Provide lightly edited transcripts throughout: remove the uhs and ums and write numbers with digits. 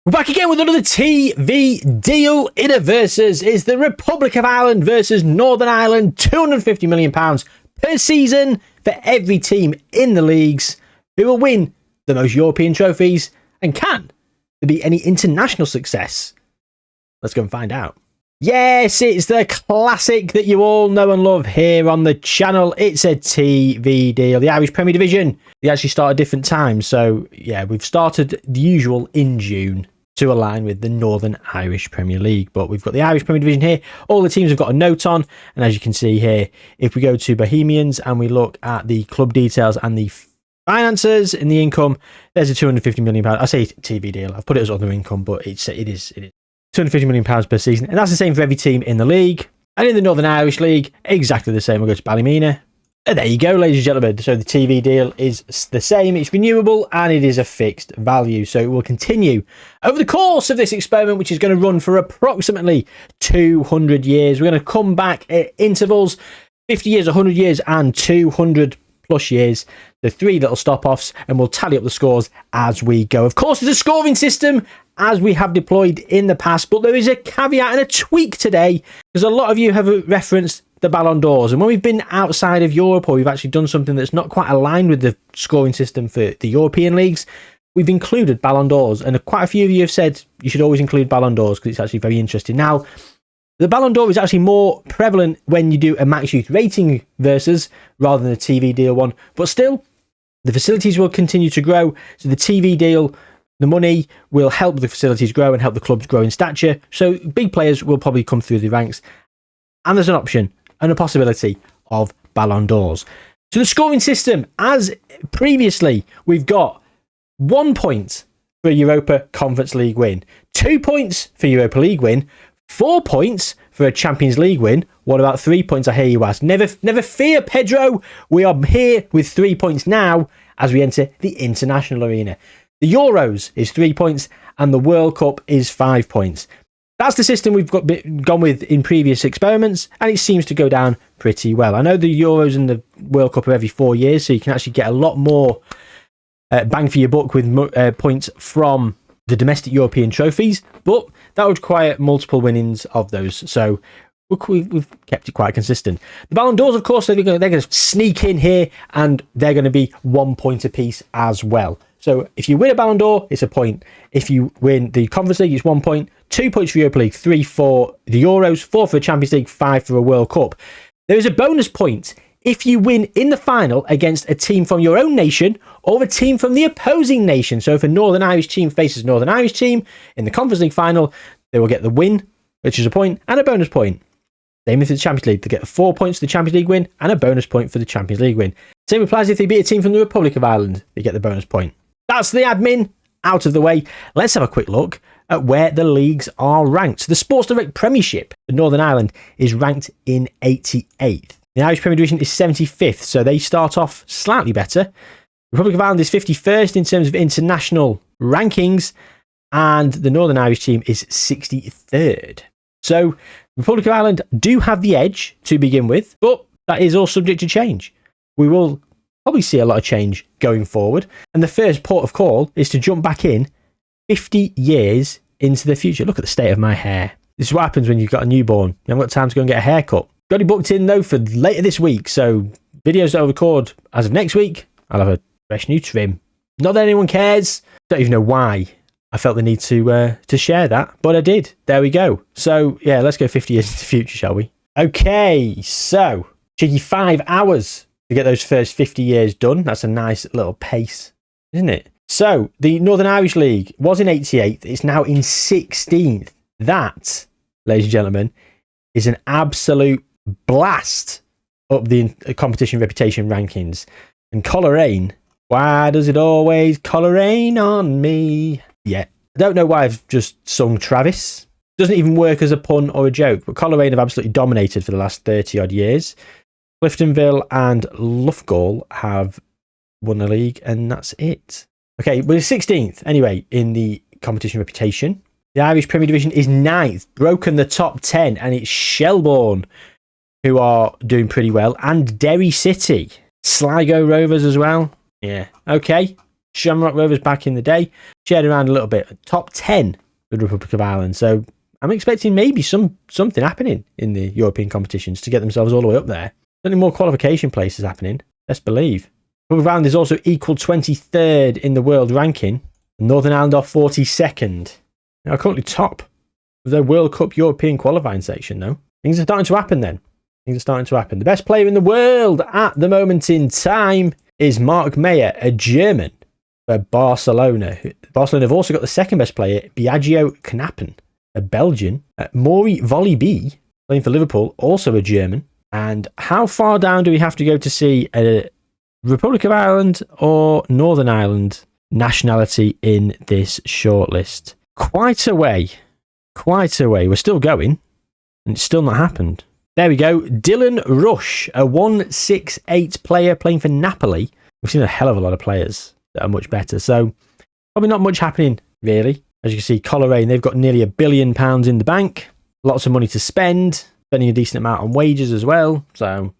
We're back again with another TV deal in a versus. It's the Republic of Ireland versus Northern Ireland. £250 million per season for every team in the leagues. Who will win the most European trophies? And can there be any international success? Let's go and find out. Yes, it's the classic that you all know and love here on the channel. It's a TV deal. The Irish Premier Division. They actually start at different times. So, yeah, we've started the usual in June to align with the Northern Irish Premier League. But we've got the Irish Premier Division here. All the teams have got a note on. And as you can see here, if we go to Bohemians and we look at the club details and the finances in the income, there's a £250 million. I say TV deal. I've put it as other income, but it is £250 million per season. And that's the same for every team in the league. And in the Northern Irish League, exactly the same. We'll go to Ballymena. And there you go, ladies and gentlemen. So the TV deal is the same. It's renewable and it is a fixed value. So it will continue over the course of this experiment, which is going to run for approximately 200 years. We're going to come back at intervals, 50 years, 100 years, and 200 plus years. The three little stop-offs, and we'll tally up the scores as we go. Of course, there's a scoring system as we have deployed in the past, but there is a caveat and a tweak today, because a lot of you have referenced the Ballon d'Ors, and when we've been outside of Europe, or we've actually done something that's not quite aligned with the scoring system for the European leagues, we've included Ballon d'Ors, and quite a few of you have said you should always include Ballon d'Ors because it's actually very interesting. Now, the Ballon d'Or is actually more prevalent when you do a max youth rating versus rather than a TV deal one, but still, the facilities will continue to grow, so the TV deal, the money will help the facilities grow and help the clubs grow in stature, so big players will probably come through the ranks, and there's an option and a possibility of Ballon d'Ors. So the scoring system, as previously, we've got 1 point for a Europa Conference League win, 2 points for Europa League win, 4 points for a Champions League win. What about 3 points, I hear you ask? Never fear, Pedro. We are here with 3 points now as we enter the international arena. The Euros is 3 points and the World Cup is 5 points. That's the system we've gone with in previous experiments, and it seems to go down pretty well. I know the Euros and the World Cup are every 4 years, so you can actually get a lot more bang for your buck with points from the domestic European trophies, but that would require multiple winnings of those, so we've kept it quite consistent. The Ballon d'Ors, of course, they're going to sneak in here, and they're going to be 1 point apiece as well. So if you win a Ballon d'Or, it's a point. If you win the Conference League, it's 1 point. 2 points for Europa League, 3 for the Euros, 4 for the Champions League, 5 for a World Cup. There is a bonus point if you win in the final against a team from your own nation or a team from the opposing nation. So if a Northern Irish team faces a Northern Irish team in the Conference League final, they will get the win, which is a point, and a bonus point. Same with the Champions League. They get 4 points for the Champions League win and a bonus point for the Champions League win. Same applies if they beat a team from the Republic of Ireland. They get the bonus point. That's the admin out of the way. Let's have a quick look at where the leagues are ranked. So the Sports Direct Premiership for Northern Ireland is ranked in 88th. The Irish Premier Division is 75th, so they start off slightly better. Republic of Ireland is 51st in terms of international rankings, and the Northern Irish team is 63rd. So Republic of Ireland do have the edge to begin with, but that is all subject to change. We will probably see a lot of change going forward, and the first port of call is to jump back in 50 years into the future. Look at the state of my hair. This is what happens when you've got a newborn. You haven't got time to go and get a haircut. Got it booked in though for later this week, so videos that I'll record as of next week, I'll have a fresh new trim. Not that anyone cares. Don't even know why I felt the need to share that, but I did. There we go. So yeah, let's go 50 years into the future, shall we? Okay, so cheeky 5 hours to get those first 50 years done. That's a nice little pace, isn't it? So the Northern Irish League was in 88th. It's now in 16th. That, ladies and gentlemen, is an absolute blast up the competition reputation rankings. And Coleraine, why does it always Coleraine on me? Yeah, I don't know why I've just sung Travis. Doesn't even work as a pun or a joke, but Coleraine have absolutely dominated for the last 30 odd years. Cliftonville and Loughgall have won the league, and that's it. Okay, we're 16th anyway in the competition reputation. The Irish Premier Division is 9th, broken the top 10, and it's Shelbourne who are doing pretty well, and Derry City. Sligo Rovers as well. Yeah, okay. Shamrock Rovers back in the day, shared around a little bit. Top 10 for the Republic of Ireland. So I'm expecting maybe something happening in the European competitions to get themselves all the way up there. Certainly more qualification places happening. Let's believe. Republic of Ireland is also equal 23rd in the world ranking. Northern Ireland are 42nd. They are currently top of their World Cup European qualifying section, though. Things are starting to happen then. Things are starting to happen. The best player in the world at the moment in time is Mark Meyer, a German for Barcelona. Barcelona have also got the second best player, Biagio Knappen, a Belgian. Maury Volleybee, playing for Liverpool, also a German. And how far down do we have to go to see a Republic of Ireland or Northern Ireland nationality in this shortlist? Quite a way. Quite a way. We're still going, and it's still not happened. There we go. Dylan Rush, a 168 player playing for Napoli. We've seen a hell of a lot of players that are much better. So probably not much happening, really. As you can see, Coleraine, they've got nearly £1 billion in the bank. Lots of money to spend. Spending a decent amount on wages as well. So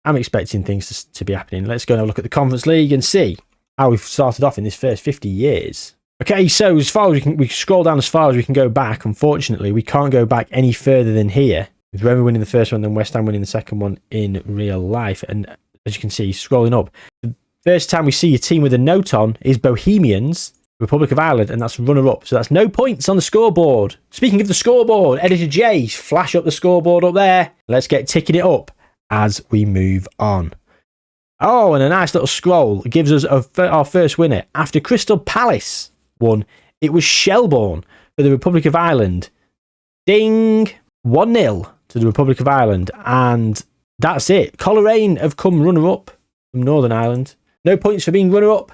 I'm expecting things to be happening. Let's go and have a look at the Conference League and see how we've started off in this first 50 years. Okay, so as far as we scroll down as far as we can go back. Unfortunately, we can't go back any further than here. With Roma winning the first one, then West Ham winning the second one in real life. And as you can see, scrolling up, the first time we see a team with a note on is Bohemians, Republic of Ireland, and that's runner-up. So that's no points on the scoreboard. Speaking of the scoreboard, Editor J, flash up the scoreboard up there. Let's get ticking it up as we move on. Oh, and a nice little scroll gives us our first winner. After Crystal Palace won, it was Shelbourne for the Republic of Ireland. Ding! 1-0 to the Republic of Ireland. And that's it. Coleraine have come runner-up from Northern Ireland. No points for being runner-up.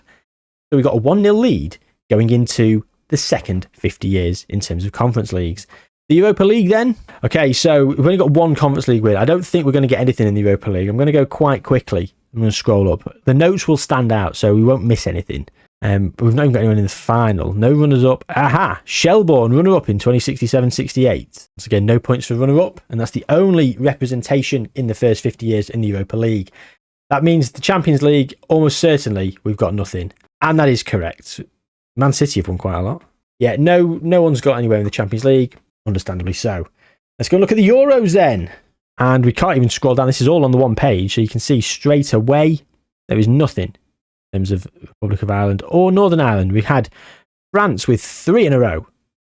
So we got a 1-0 lead going into the second 50 years in terms of Conference Leagues. The Europa League then? Okay, so we've only got one Conference League win. I don't think we're going to get anything in the Europa League. I'm going to go quite quickly. I'm going to scroll up. The notes will stand out, so we won't miss anything. But we've not even got anyone in the final. No runners-up. Aha! Shelbourne, runner-up in 2067-68. Once again, no points for runner-up, and that's the only representation in the first 50 years in the Europa League. That means the Champions League, almost certainly, we've got nothing. And that is correct. Man City have won quite a lot. Yeah, no one's got anywhere in the Champions League. Understandably so. Let's go and look at the Euros then. And we can't even scroll down. This is all on the one page, so you can see straight away there is nothing in terms of Republic of Ireland or Northern Ireland. We had France with 3 in a row,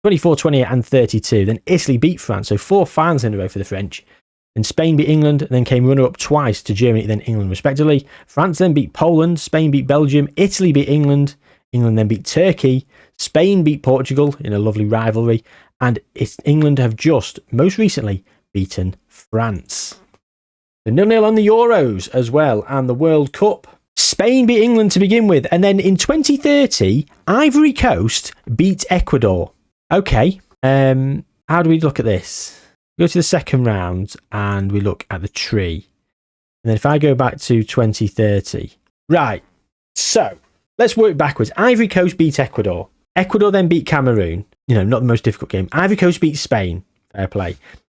24, 28 and 32. Then Italy beat France, so 4 finals in a row for the French. Then Spain beat England, and then came runner-up twice to Germany, then England respectively. France then beat Poland, Spain beat Belgium, Italy beat England, England then beat Turkey, Spain beat Portugal in a lovely rivalry, and England have just, most recently, beaten France. The 0-0 on the Euros as well, and the World Cup. Spain beat England to begin with, and then in 2030, Ivory Coast beat Ecuador. Okay, how do we look at this? We go to the second round, and we look at the tree. And then if I go back to 2030. Right, so let's work backwards. Ivory Coast beat Ecuador. Ecuador then beat Cameroon. Not the most difficult game. Ivory Coast beat Spain. Fair play.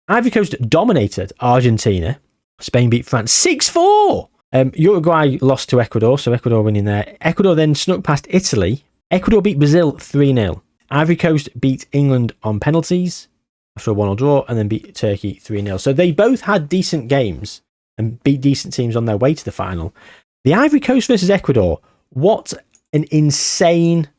Ivory Coast dominated Argentina. Spain beat France 6-4. Uruguay lost to Ecuador, so Ecuador winning there. Ecuador then snuck past Italy. Ecuador beat Brazil 3-0. Ivory Coast beat England on penalties after a 1-1 draw, and then beat Turkey 3-0. So they both had decent games and beat decent teams on their way to the final. The Ivory Coast versus Ecuador, what an insane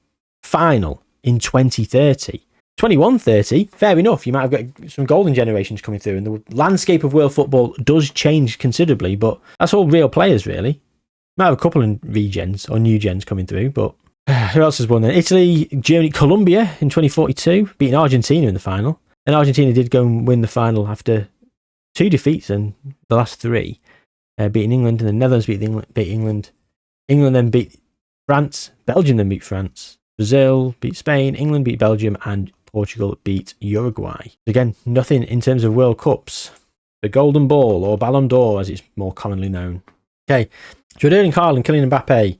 final in 2030. 2130, fair enough, you might have got some golden generations coming through, and the landscape of world football does change considerably, but that's all real players, really. Might have a couple in regens or new gens coming through, but who else has won then? Italy, Germany, Colombia in 2042, beating Argentina in the final. And Argentina did go and win the final after 2 defeats in the last 3, beating England, and the Netherlands beat England. England then beat France, Belgium then beat France, Brazil beat Spain, England beat Belgium, and Portugal beat Uruguay. Again, nothing in terms of World Cups. The Golden Ball, or Ballon d'Or as it's more commonly known. Okay, Erling Haaland and Kylian Mbappe. I'm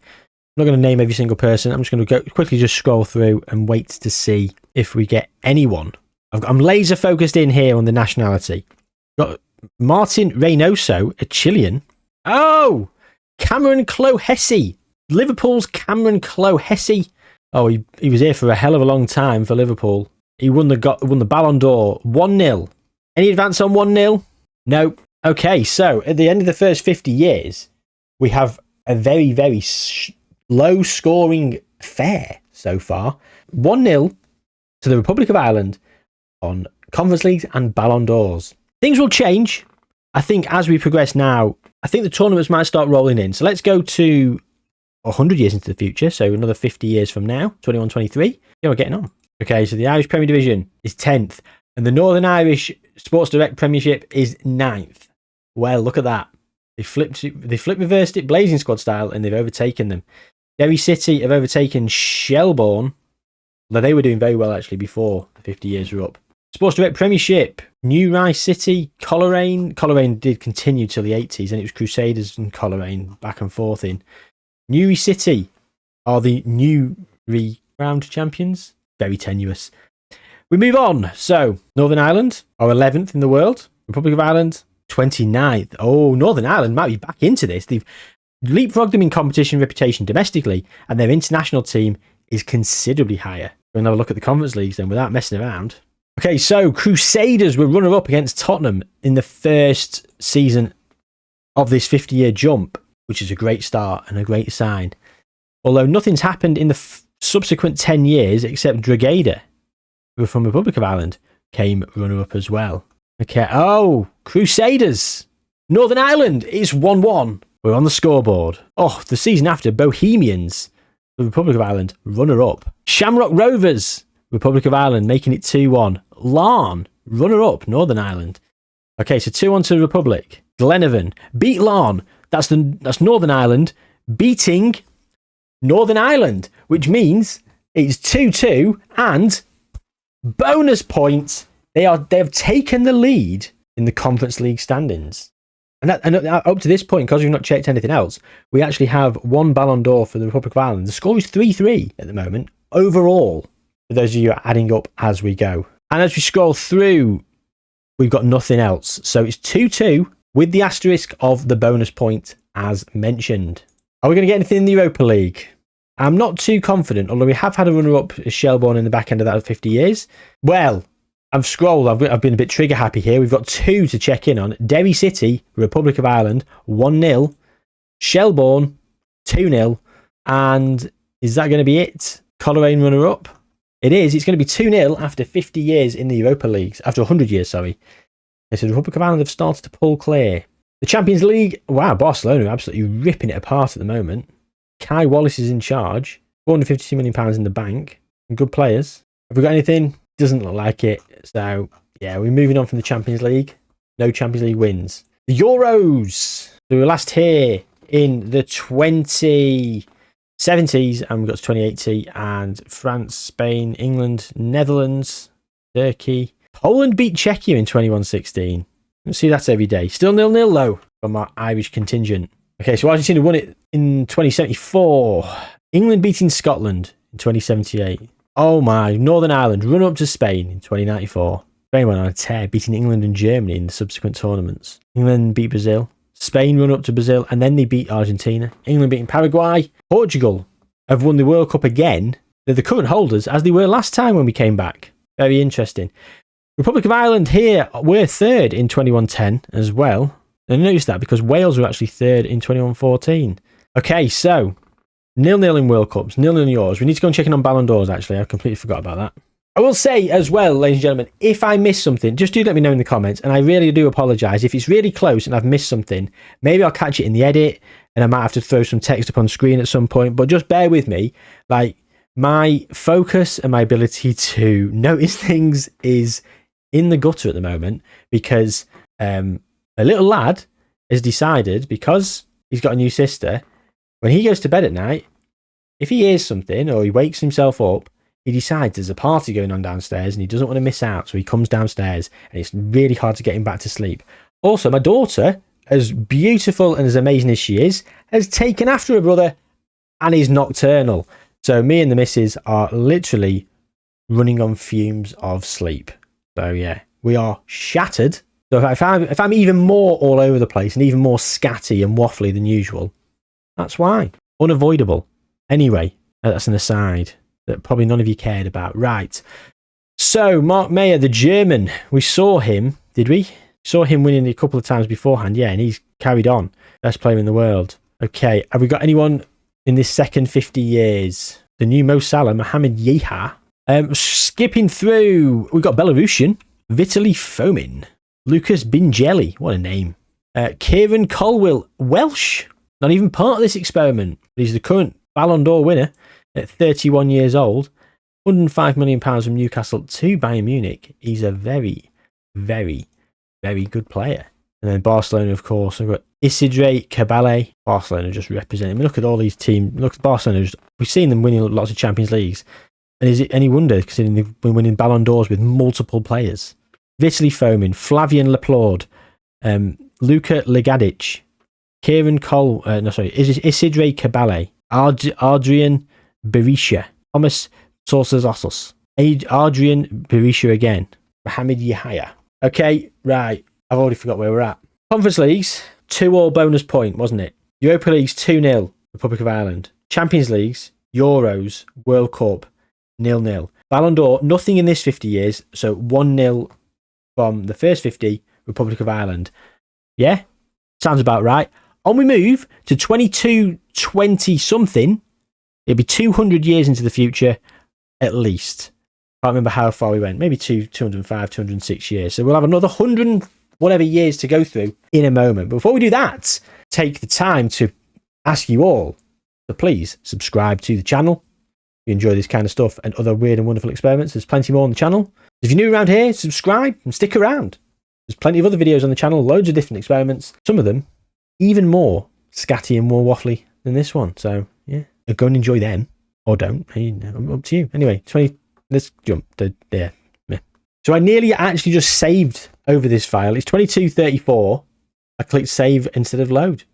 not going to name every single person. I'm just going to quickly just scroll through and wait to see if we get anyone. I'm laser focused in here on the nationality. Got Martin Reynoso, a Chilean. Oh, Cameron Clohessy, Liverpool's Cameron Clohessy. Oh, he was here for a hell of a long time for Liverpool. He won the Ballon d'Or 1-0. Any advance on 1-0? No. Okay, so at the end of the first 50 years, we have a very, very low scoring affair so far. 1-0 to the Republic of Ireland on Conference Leagues and Ballon d'Ors. Things will change, I think, as we progress now. I think the tournaments might start rolling in. So let's go to 100 years into the future, so another 50 years from now, 21, 23. Yeah, we're getting on. Okay, so the Irish Premier Division is 10th, and the Northern Irish Sports Direct Premiership is 9th. Well, look at that. They reversed it Blazing Squad style, and they've overtaken them. Derry City have overtaken Shelbourne, although they were doing very well actually before the 50 years were up. Sports Direct Premiership, New Rice City, Coleraine. Coleraine did continue till the 80s, and it was Crusaders and Coleraine back and forth in. Newry City are the Newry crowned champions. Very tenuous. We move on. So, Northern Ireland are 11th in the world. Republic of Ireland, 29th. Oh, Northern Ireland might be back into this. They've leapfrogged them in competition reputation domestically, and their international team is considerably higher. We'll have a look at the Conference Leagues then without messing around. Okay, so Crusaders were runner-up against Tottenham in the first season of this 50-year jump, which is a great start and a great sign. Although nothing's happened in the subsequent 10 years except Drogheda, who were from the Republic of Ireland, came runner-up as well. Okay, oh, Crusaders. Northern Ireland is 1-1. We're on the scoreboard. Oh, the season after, Bohemians, the Republic of Ireland, runner-up. Shamrock Rovers, Republic of Ireland, making it 2-1. Larne, runner-up, Northern Ireland. Okay, so 2-1 to the Republic. Glenavon beat Larne. That's Northern Ireland beating Northern Ireland, which means it's 2-2 and bonus points. They have taken the lead in the Conference League standings. And up to this point, because we've not checked anything else, we actually have one Ballon d'Or for the Republic of Ireland. The score is 3-3 at the moment overall, for those of you adding up as we go. And as we scroll through, we've got nothing else. So it's 2-2 with the asterisk of the bonus point as mentioned. Are we going to get anything in the Europa League? I'm not too confident, although we have had a runner-up as Shelbourne in the back end of that 50 years. Well, I've scrolled. I've been a bit trigger happy here. We've got 2 to check in on. Derry City, Republic of Ireland, 1-0. Shelbourne, 2-0. And is that going to be it? Coleraine runner-up? It is. It's going to be 2-0 after 50 years in the Europa Leagues. After 100 years, sorry. So the Republic of Ireland have started to pull clear. The Champions League, wow, Barcelona are absolutely ripping it apart at the moment. Kai Wallace is in charge. £452 million in the bank. Good players. Have we got anything? Doesn't look like it. So, yeah, we're moving on from the Champions League. No Champions League wins. The Euros. We were last here in the 2070s, and we got to 2080. And France, Spain, England, Netherlands, Turkey. Poland beat Czechia in 2116. Let's see that every day. Still 0-0 though from our Irish contingent. Okay, so Argentina won it in 2074. England beating Scotland in 2078. Oh my, Northern Ireland run up to Spain in 2094. Spain went on a tear, beating England and Germany in the subsequent tournaments. England beat Brazil. Spain run up to Brazil, and then they beat Argentina. England beating Paraguay. Portugal have won the World Cup again. They're the current holders, as they were last time when we came back. Very interesting. Republic of Ireland here were third in 2110 as well. And notice that because Wales were actually third in 2114. Okay, so 0-0 in World Cups, 0-0 in Euros. We need to go and check in on Ballon d'Ors, actually. I completely forgot about that. I will say as well, ladies and gentlemen, if I miss something, just do let me know in the comments. And I really do apologise. If it's really close and I've missed something, maybe I'll catch it in the edit and I might have to throw some text up on screen at some point. But just bear with me. Like, my focus and my ability to notice things is in the gutter at the moment because a little lad has decided, because he's got a new sister, when he goes to bed at night, if he hears something or he wakes himself up, he decides there's a party going on downstairs and he doesn't want to miss out. So he comes downstairs and it's really hard to get him back to sleep. Also, my daughter, as beautiful and as amazing as she is, has taken after her brother and is nocturnal. So me and the missus are literally running on fumes of sleep. So yeah, we are shattered. So if I'm even more all over the place and even more scatty and waffly than usual, that's why. Unavoidable. Anyway, that's an aside that probably none of you cared about. Right. So, Mark Mayer, the German, we saw him, did we? Saw him winning a couple of times beforehand, yeah, and he's carried on. Best player in the world. Okay, have we got anyone in this second 50 years? The new Mo Salah, Mohamed Yeha. Skipping through, we've got Belarusian, Vitaly Fomin, Lucas Bingeli, what a name. Kieran Colwill, Welsh, not even part of this experiment. He's the current Ballon d'Or winner at 31 years old. £105 million from Newcastle to Bayern Munich. He's a very, very, very good player. And then Barcelona, of course, we've got Isidre Cabale. Barcelona just representing. I mean, look at all these teams. Look at Barcelona. We've seen them winning lots of Champions Leagues. And is it any wonder, considering they've been winning Ballon d'Ors with multiple players? Vitaly Fomin, Flavian Laplorde, Luka Legadic, Kieran Cole, Isidre Cabale, Adrian Berisha, Thomas Sorsas, Adrian Berisha again, Mohamed Yahya. Okay, right. I've already forgot where we're at. Conference Leagues, 2-all bonus point, wasn't it? Europa Leagues, 2-0, Republic of Ireland. Champions Leagues, Euros, World Cup, 0-0. Ballon d'Or, nothing in this 50 years, so 1-0 from the first 50, Republic of Ireland. Yeah, sounds about right. On we move to 2220-something. It'll be 200 years into the future, at least. Can't remember how far we went. Maybe 205, 206 years. So we'll have another 100 whatever years to go through in a moment. But before we do that, take the time to ask you all to please subscribe to the channel. If you enjoy this kind of stuff and other weird and wonderful experiments, there's plenty more on the channel. If you're new around here, subscribe and stick around. There's plenty of other videos on the channel, loads of different experiments. Some of them even more scatty and more waffly than this one. So, yeah, go and enjoy them. Or don't. Up to you. Anyway, let's jump to there. So I nearly actually just saved over this file. It's 2234. I clicked save instead of load.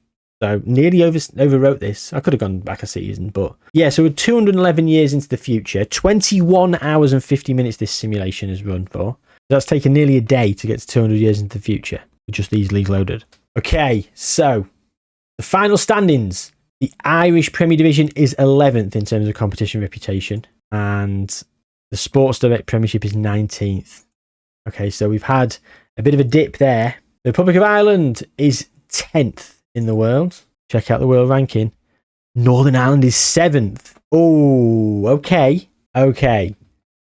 So nearly overwrote this. I could have gone back a season, but yeah, so we're 211 years into the future. 21 hours and 50 minutes this simulation has run for. That's taken nearly a day to get to 200 years into the future. With just these leagues loaded. Okay, so the final standings. The Irish Premier Division is 11th in terms of competition reputation, and the Sports Direct Premiership is 19th. Okay, so we've had a bit of a dip there. The Republic of Ireland is 10th in the world. Check out the world ranking. Northern Ireland is 7th. Oh, okay.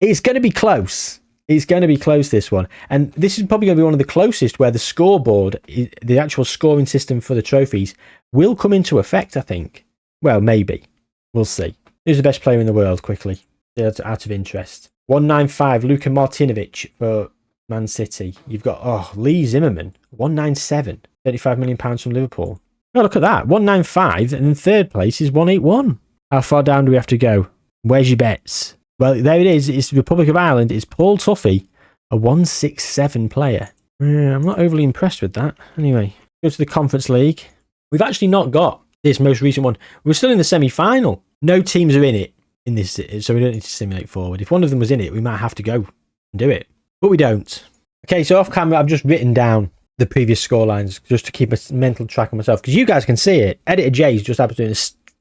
It's going to be close. It's going to be close, this one. And this is probably going to be one of the closest where the scoreboard, the actual scoring system for the trophies, will come into effect, I think. Well, maybe. We'll see. Who's the best player in the world, quickly? Out of interest. 195, Luka Martinovic for Man City. You've got, Lee Zimmerman, 197. £35 million from Liverpool. Oh, look at that. 195, and in third place is 181. How far down do we have to go? Where's your bets? Well, there it is. It's the Republic of Ireland. It's Paul Tuffy, a 167 player. I'm not overly impressed with that. Anyway, go to the Conference League. We've actually not got this most recent one. We're still in the semi-final. No teams are in it in this, so we don't need to simulate forward. If one of them was in it, we might have to go and do it. But we don't. Okay, so off camera, I've just written down the previous scorelines just to keep a mental track of myself, because you guys can see it. Editor Jay's just doing a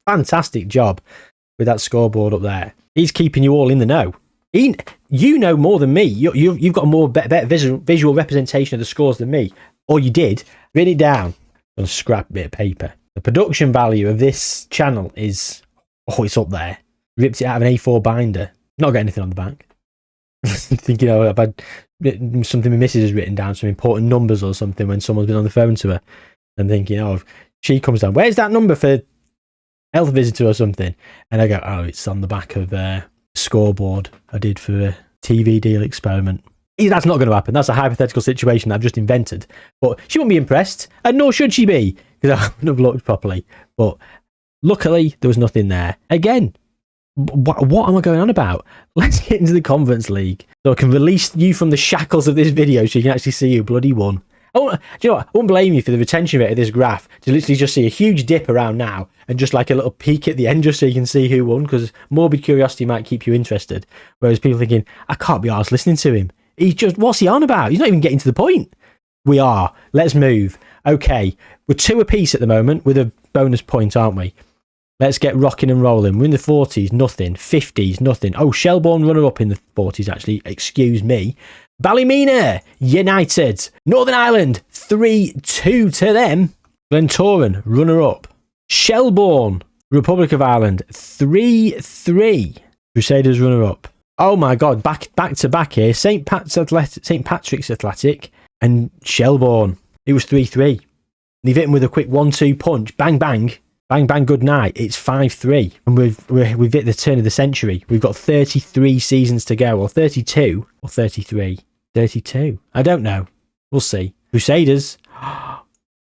fantastic job with that scoreboard up there. He's keeping you all in the know. You know more than me. You've got a more better visual representation of the scores than me. Or you did. Write it down on a scrap bit of paper. The production value of this channel is, it's up there. Ripped it out of an A4 binder. Not got anything on the back. Think, I've had something my missus has written down, some important numbers or something when someone's been on the phone to her. And thinking, if she comes down, where's that number for health visitor or something? And I go, it's on the back of a scoreboard I did for a TV deal experiment. That's not going to happen. That's a hypothetical situation that I've just invented. But she won't be impressed, and nor should she be, because I wouldn't have looked properly. But luckily, there was nothing there. Again, what am I going on about? Let's get into the Conference League so I can release you from the shackles of this video so you can actually see who bloody won. Do you know what? I won't blame you for the retention rate of this graph to literally just see a huge dip around now and just like a little peak at the end just so you can see who won, because morbid curiosity might keep you interested. Whereas people thinking, I can't be arsed listening to him. What's he on about? He's not even getting to the point. We are. Let's move. Okay. We're 2 apiece at the moment with a bonus point, aren't we? Let's get rocking and rolling. We're in the 40s, nothing. 50s, nothing. Oh, Shelbourne runner-up in the 40s, actually. Excuse me. Ballymena United. Northern Ireland 3-2 to them. Glentoran runner-up. Shelbourne Republic of Ireland 3-3. Crusaders runner-up. Oh my God, back to back here. St. Patrick's Athletic and Shelbourne. It was 3-3. They've hit them with a quick 1-2 punch. Bang, bang. Bang, bang, good night. It's 5-3. And we've hit the turn of the century. We've got 33 seasons to go. Or 32. Or 33. 32. I don't know. We'll see. Crusaders.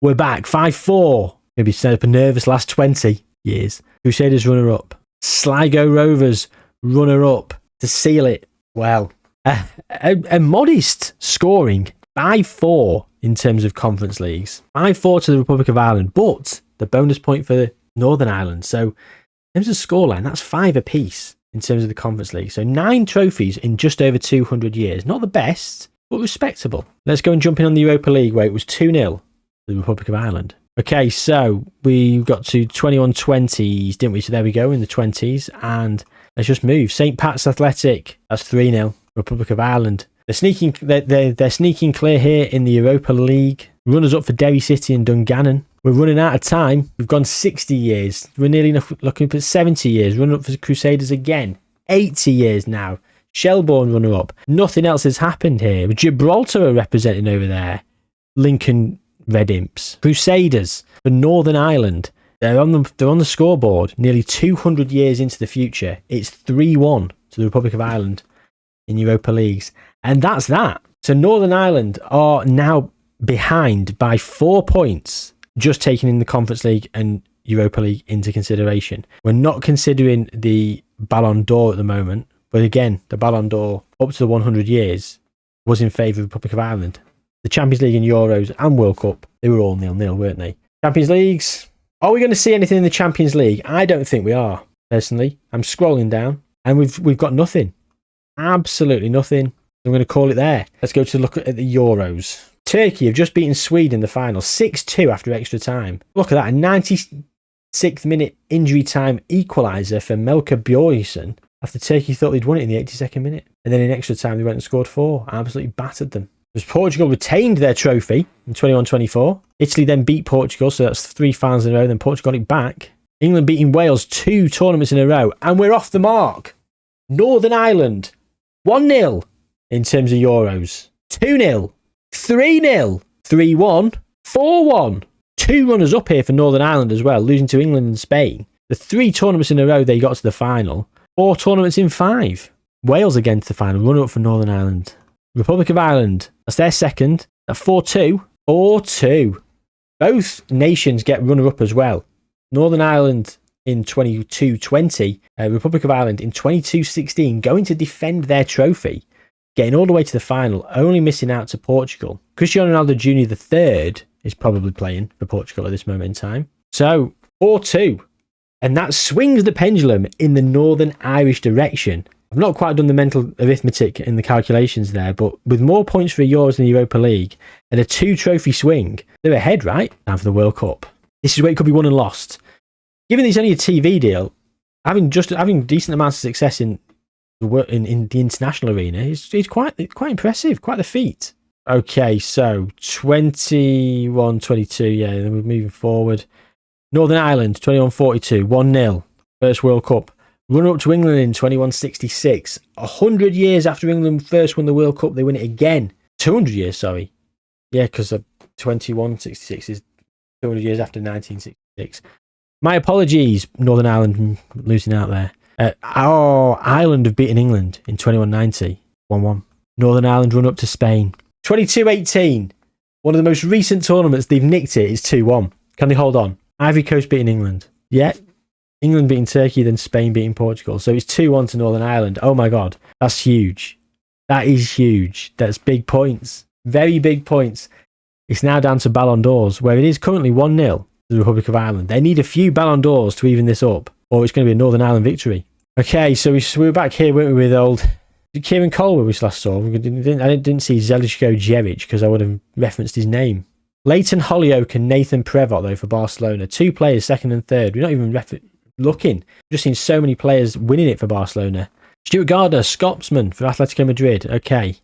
We're back. 5-4. Maybe set up a nervous last 20 years. Crusaders runner-up. Sligo Rovers runner-up to seal it. Well, a modest scoring. 5-4 in terms of conference leagues. 5-4 to the Republic of Ireland. But the bonus point for Northern Ireland. So in terms of scoreline, that's 5 apiece in terms of the conference league. So 9 trophies in just over 200 years. Not the best, but respectable. Let's go and jump in on the Europa League where it was 2-0 to the Republic of Ireland. Okay, so we got to 21-20s, didn't we? So there we go in the 20s. And let's just move. St. Pat's Athletic, that's 3-0. Republic of Ireland. They're sneaking clear here in the Europa League. Runners up for Derry City and Dungannon. We're running out of time. We've gone 60 years. We're nearly looking for 70 years. Running up for the Crusaders again. 80 years now. Shelbourne runner up. Nothing else has happened here. Gibraltar are representing over there. Lincoln Red Imps. Crusaders for Northern Ireland. They're on the scoreboard. Nearly 200 years into the future. It's 3-1 to the Republic of Ireland in Europa Leagues. And that's that. So Northern Ireland are now behind by 4 points, just taking in the Conference League and Europa League into consideration. We're not considering the Ballon d'Or at the moment, but again, the Ballon d'Or up to the 100 years was in favour of the Republic of Ireland. The Champions League and Euros and World Cup, they were all 0-0, weren't they? Champions Leagues, are we going to see anything in the Champions League? I don't think we are, personally. I'm scrolling down and we've got nothing. Absolutely nothing. I'm going to call it there. Let's go to look at the Euros. Turkey have just beaten Sweden in the final, 6-2 after extra time. Look at that, a 96th minute injury time equaliser for Melker Bjornsson after Turkey thought they'd won it in the 82nd minute. And then in extra time they went and scored 4. Absolutely battered them. As Portugal retained their trophy in 21-24. Italy then beat Portugal, so that's 3 finals in a row. Then Portugal got it back. England beating Wales 2 tournaments in a row. And we're off the mark. Northern Ireland, 1-0 in terms of Euros. 2-0. 3-0, 3-1, 4-1. 2 runners up here for Northern Ireland as well, losing to England and Spain. The 3 tournaments in a row they got to the final. 4 tournaments in 5. Wales again to the final, runner up for Northern Ireland. Republic of Ireland, that's their second. At 4-2. 4-2. Both nations get runner up as well. Northern Ireland in 22-20, Republic of Ireland in 22-16, going to defend their trophy. Getting all the way to the final, only missing out to Portugal. Cristiano Ronaldo Jr. III is probably playing for Portugal at this moment in time. So, 4-2. And that swings the pendulum in the Northern Irish direction. I've not quite done the mental arithmetic in the calculations there, but with more points for Euros in the Europa League and a 2-trophy swing, they're ahead, right? Now for the World Cup. This is where it could be won and lost. Given it's only a TV deal, having decent amounts of success in the international arena is quite impressive, quite the feat. Okay, so 21-22, yeah, then we're moving forward. Northern Ireland, 21-42, 1-0, first World Cup. Runner up to England in 21-66. 100 years after England first won the World Cup, they win it again. 200 years, sorry. Yeah, because 21-66 is 200 years after 1966. My apologies, Northern Ireland losing out there. Ireland have beaten England in 21-90, 1-1. Northern Ireland run up to Spain. 22-18, one of the most recent tournaments they've nicked it is 2-1. Can they hold on? Ivory Coast beating England. Yeah, England beating Turkey, then Spain beating Portugal. So it's 2-1 to Northern Ireland. Oh my God, that's huge. That is huge. That's big points. Very big points. It's now down to Ballon d'Ors, where it is currently 1-0 to the Republic of Ireland. They need a few Ballon d'Ors to even this up, or it's going to be a Northern Ireland victory. Okay, so we were back here, weren't we, with old Kieran Cole, we last saw. I didn't see Zeljko Djeric because I would have referenced his name. Leighton Holyoke and Nathan Prevost, though, for Barcelona. 2 players, second and third. We're not even looking. Just seen so many players winning it for Barcelona. Stuart Gardner, Scotsman for Atletico Madrid. Okay.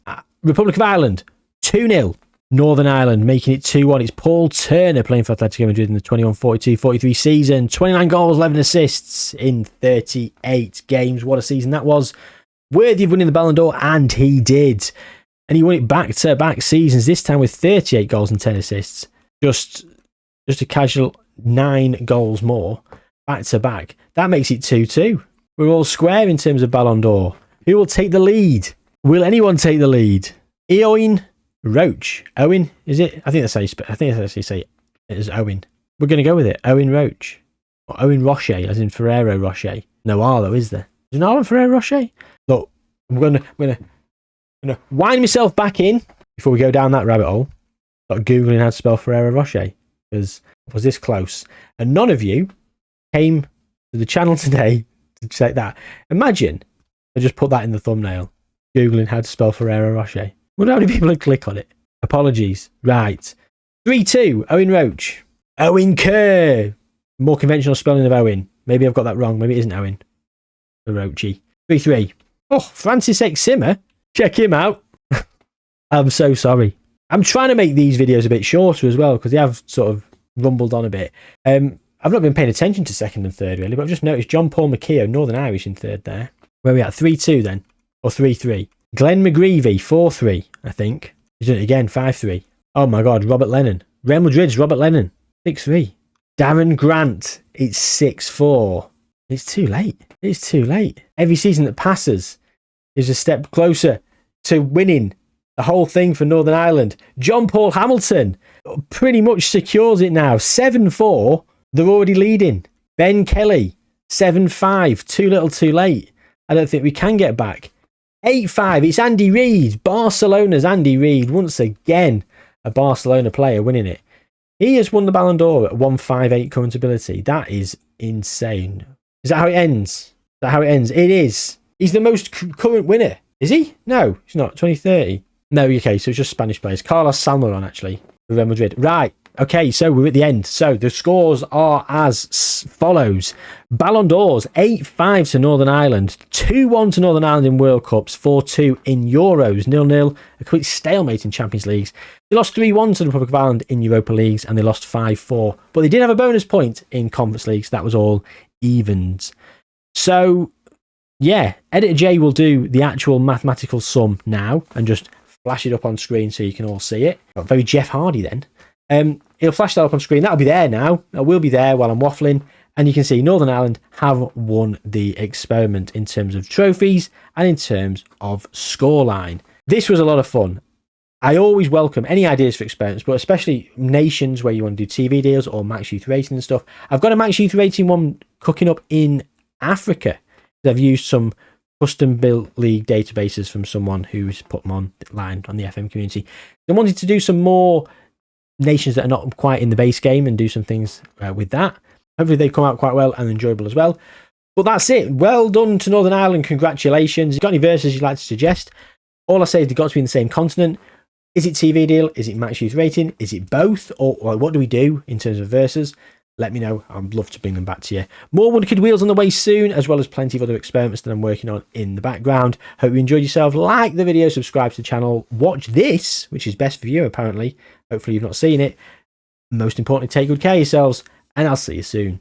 Republic of Ireland, 2-0. Northern Ireland making it 2-1. It's Paul Turner playing for Atletico Madrid in the 21-42-43 season. 29 goals, 11 assists in 38 games. What a season that was. Worthy of winning the Ballon d'Or, and he did. And he won it back-to-back seasons, this time with 38 goals and 10 assists. Just a casual 9 goals more back-to-back. That makes it 2-2. We're all square in terms of Ballon d'Or. Who will take the lead? Will anyone take the lead? Eoin Roach. Owen, is it? I think that's how you say it is Owen. We're going to go with it. Owen Roach. Or Owen Rocher, as in Ferrero Rocher. No R though, is there? Is there an R in Ferrero Rocher? Look, I'm going to wind myself back in before we go down that rabbit hole. Start Googling how to spell Ferrero Rocher, because I was this close. And none of you came to the channel today to check that. Imagine I just put that in the thumbnail. Googling how to spell Ferrero Rocher. Wonder how many people would click on it. Apologies. Right. 3-2. Owen Roach. Owen Kerr. More conventional spelling of Owen. Maybe I've got that wrong. Maybe it isn't Owen. The Roachy. 3-3. Oh, Francis X. Simmer. Check him out. I'm so sorry. I'm trying to make these videos a bit shorter as well, because they have sort of rumbled on a bit. I've not been paying attention to second and third really, but I've just noticed John Paul McKeown, Northern Irish, in third there. Where are we at? 3-2 then? Or 3-3? Glenn McGreevy, 4-3, I think. He's doing it again, 5-3. Oh my God, Robert Lennon. Real Madrid's Robert Lennon, 6-3. Darren Grant, it's 6-4. It's too late. It's too late. Every season that passes is a step closer to winning the whole thing for Northern Ireland. John Paul Hamilton pretty much secures it now. 7-4, they're already leading. Ben Kelly, 7-5, too little too late. I don't think we can get back. 8-5, it's Andy Reid. Barcelona's Andy Reid, once again, a Barcelona player winning it. He has won the Ballon d'Or at 158 current ability. That is insane. Is that how it ends? Is that how it ends? It is. He's the most current winner. Is he? No, he's not. 2030. No, okay, so it's just Spanish players. Carlos Salmeron, actually, for Real Madrid. Right. Okay, so we're at the end. So the scores are as follows. Ballon d'Ors, 8-5 to Northern Ireland, 2-1 to Northern Ireland in World Cups, 4-2 in Euros, 0-0, a complete stalemate in Champions Leagues. They lost 3-1 to the Republic of Ireland in Europa Leagues, and they lost 5-4. But they did have a bonus point in Conference Leagues. That was all evens. So, yeah, Editor J will do the actual mathematical sum now and just flash it up on screen so you can all see it. Got very Jeff Hardy then. It'll flash that up on screen. That'll be there now. It will be there while I'm waffling. And you can see Northern Ireland have won the experiment in terms of trophies and in terms of scoreline. This was a lot of fun. I always welcome any ideas for experiments, but especially nations where you want to do TV deals or max youth rating and stuff. I've got a max youth rating one cooking up in Africa. I've used some custom built league databases from someone who's put them online on the FM community. I wanted to do some more nations that are not quite in the base game and do some things with that. Hopefully they come out quite well and enjoyable as well. But that's it. Well done to Northern Ireland. Congratulations. If you've got any verses you'd like to suggest? All I say is they've got to be in the same continent. Is it TV deal? Is it max youth rating? Is it both? Or what do we do in terms of verses? Let me know. I'd love to bring them back to you. More Wonderkid Wheels on the way soon, as well as plenty of other experiments that I'm working on in the background. Hope you enjoyed yourself. Like the video, subscribe to the channel, watch this, which is best for you apparently. Hopefully you've not seen it. Most importantly, take good care of yourselves, and I'll see you soon.